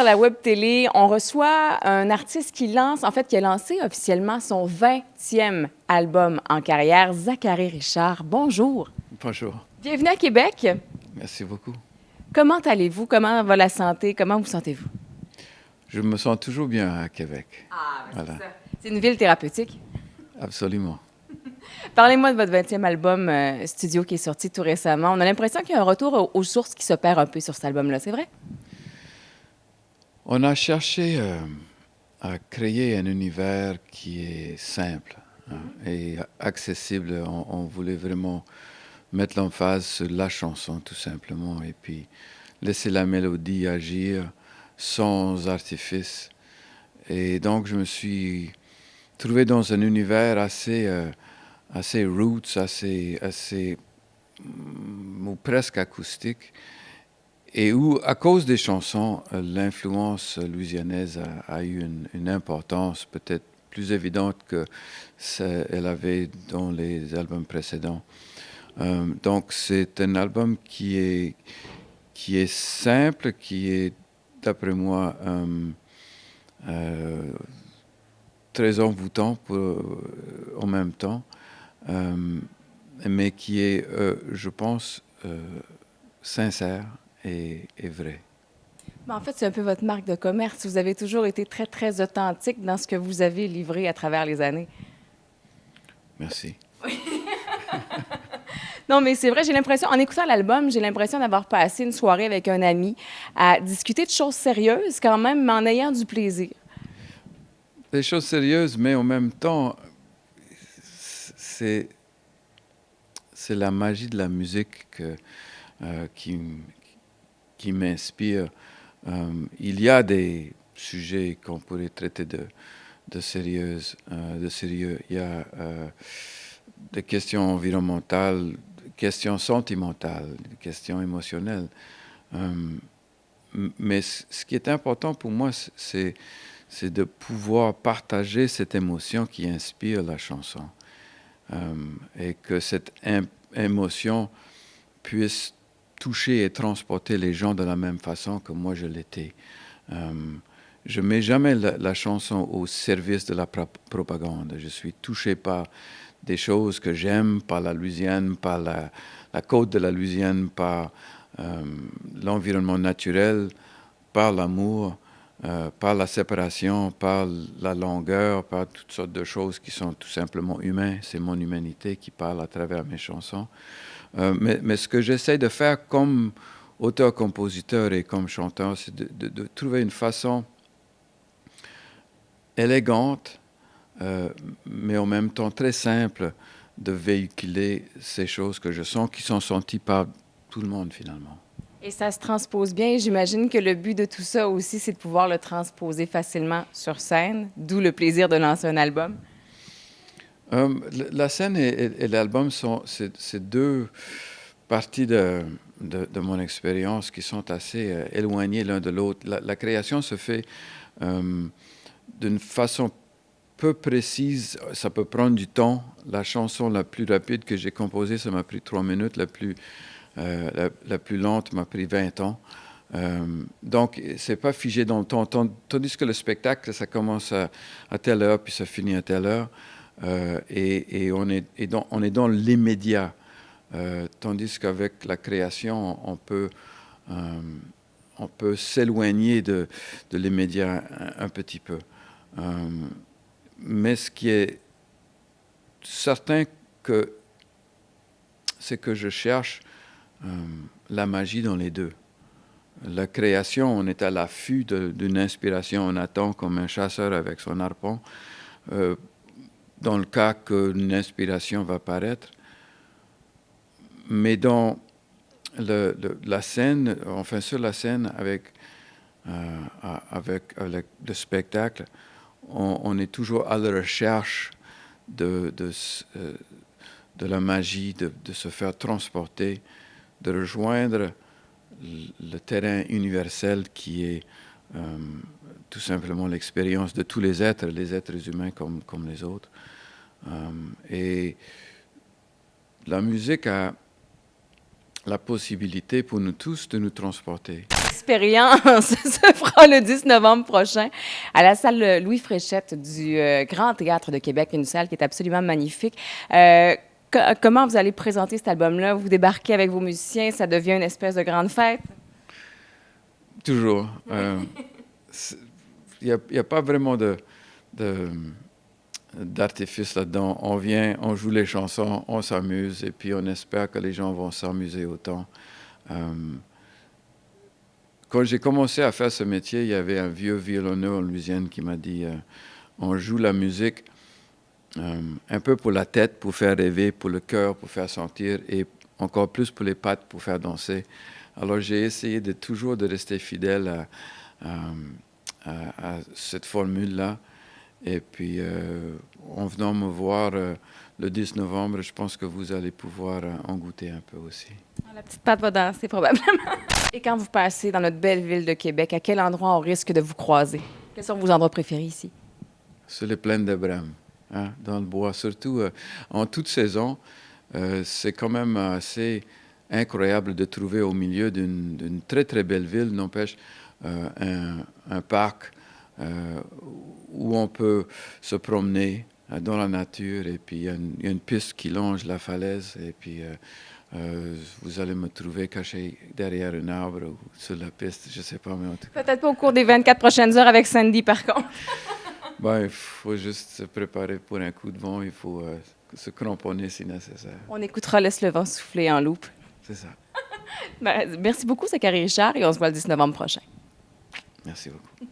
dans la web télé, on reçoit un artiste qui a lancé officiellement son 20e album en carrière, Zachary Richard. Bonjour. Bonjour. Bienvenue à Québec. Merci beaucoup. Comment allez-vous? Comment va la santé? Comment vous sentez-vous? Je me sens toujours bien à Québec. Ah, ben Voilà. c'est ça. C'est une ville thérapeutique. Absolument. Parlez-moi de votre 20e album studio qui est sorti tout récemment. On a l'impression qu'il y a un retour aux sources qui s'opère un peu sur cet album-là, c'est vrai? On a cherché à créer un univers qui est simple et accessible. On voulait vraiment mettre l'emphase sur la chanson, tout simplement, et puis laisser la mélodie agir sans artifice. Et donc, je me suis trouvé dans un univers assez roots, ou presque acoustique, et où, à cause des chansons, l'influence louisianaise a eu une importance peut-être plus évidente qu'elle avait dans les albums précédents. Donc c'est un album qui est simple, qui est, d'après moi, très envoûtant en même temps, mais qui est, je pense, sincère et vrai. Mais en fait, c'est un peu votre marque de commerce. Vous avez toujours été très, très authentique dans ce que vous avez livré à travers les années. Merci. Non, mais c'est vrai, j'ai l'impression, en écoutant l'album, j'ai l'impression d'avoir passé une soirée avec un ami à discuter de choses sérieuses quand même, mais en ayant du plaisir. Des choses sérieuses, mais en même temps, c'est la magie de la musique qui m'inspire. Il y a des sujets qu'on pourrait traiter de sérieux. Il y a des questions environnementales, des questions sentimentales, des questions émotionnelles. Mais ce qui est important pour moi, c'est de pouvoir partager cette émotion qui inspire la chanson. Et que cette émotion puisse toucher et transporter les gens de la même façon que moi je l'étais. Je ne mets jamais la chanson au service de la propagande. Je suis touché par des choses que j'aime, par la Louisiane, par la côte de la Louisiane, par l'environnement naturel, par l'amour, par la séparation, par la longueur, par toutes sortes de choses qui sont tout simplement humaines. C'est mon humanité qui parle à travers mes chansons. Mais ce que j'essaie de faire comme auteur-compositeur et comme chanteur, c'est de trouver une façon élégante, mais en même temps très simple, de véhiculer ces choses que je sens, qui sont senties par tout le monde finalement. Et ça se transpose bien. J'imagine que le but de tout ça aussi, c'est de pouvoir le transposer facilement sur scène, d'où le plaisir de lancer un album. La scène et l'album c'est deux parties de mon expérience qui sont assez éloignées l'un de l'autre. La création se fait d'une façon peu précise. Ça peut prendre du temps. La chanson la plus rapide que j'ai composée, ça m'a pris 3 minutes. La plus lente m'a pris 20 ans. Donc, c'est pas figé dans le temps. Tandis que le spectacle, ça commence à telle heure, puis ça finit à telle heure. Et on est dans l'immédiat. Tandis qu'avec la création, on peut s'éloigner de l'immédiat un petit peu. Mais ce qui est certain, c'est que je cherche la magie dans les deux. La création, on est à l'affût d'une inspiration, on attend comme un chasseur avec son harpon. Dans le cas qu'une inspiration va paraître. Mais dans la scène, enfin sur la scène avec le spectacle, on est toujours à la recherche de la magie, de se faire transporter, de rejoindre le terrain universel qui est tout simplement l'expérience de tous les êtres humains comme les autres. Et la musique a la possibilité pour nous tous de nous transporter. expérience se fera le 10 novembre prochain à la salle Louis Fréchette du Grand Théâtre de Québec, une salle qui est absolument magnifique. Comment vous allez présenter cet album-là? Vous débarquez avec vos musiciens, ça devient une espèce de grande fête? Toujours. Il n'y a pas vraiment d'artifice là-dedans. On vient, on joue les chansons, on s'amuse et puis on espère que les gens vont s'amuser autant. Quand j'ai commencé à faire ce métier, il y avait un vieux violonneux en Louisiane qui m'a dit on joue la musique un peu pour la tête, pour faire rêver, pour le cœur, pour faire sentir et encore plus pour les pattes, pour faire danser. Alors j'ai essayé toujours de rester fidèle à cette formule-là. Et puis, en venant me voir le 10 novembre, je pense que vous allez pouvoir en goûter un peu aussi. La petite patte va danser probablement. Et quand vous passez dans notre belle ville de Québec, à quel endroit on risque de vous croiser? Quels sont vos endroits préférés ici? Sur les plaines de Bram, hein, dans le bois. Surtout en toute saison, c'est quand même assez incroyable de trouver au milieu d'une très, très belle ville, n'empêche, un parc où on peut se promener dans la nature et puis il y a une piste qui longe la falaise et puis vous allez me trouver caché derrière un arbre ou sur la piste, je ne sais pas, mais en tout cas. Peut-être pas au cours des 24 prochaines heures avec Sandy, par contre. Ben, il faut juste se préparer pour un coup de vent, il faut se cramponner si nécessaire. On écoutera Laisse le vent souffler en loupe. C'est ça. Ben, merci beaucoup, Zachary Richard, et on se voit le 10 novembre prochain. Merci beaucoup.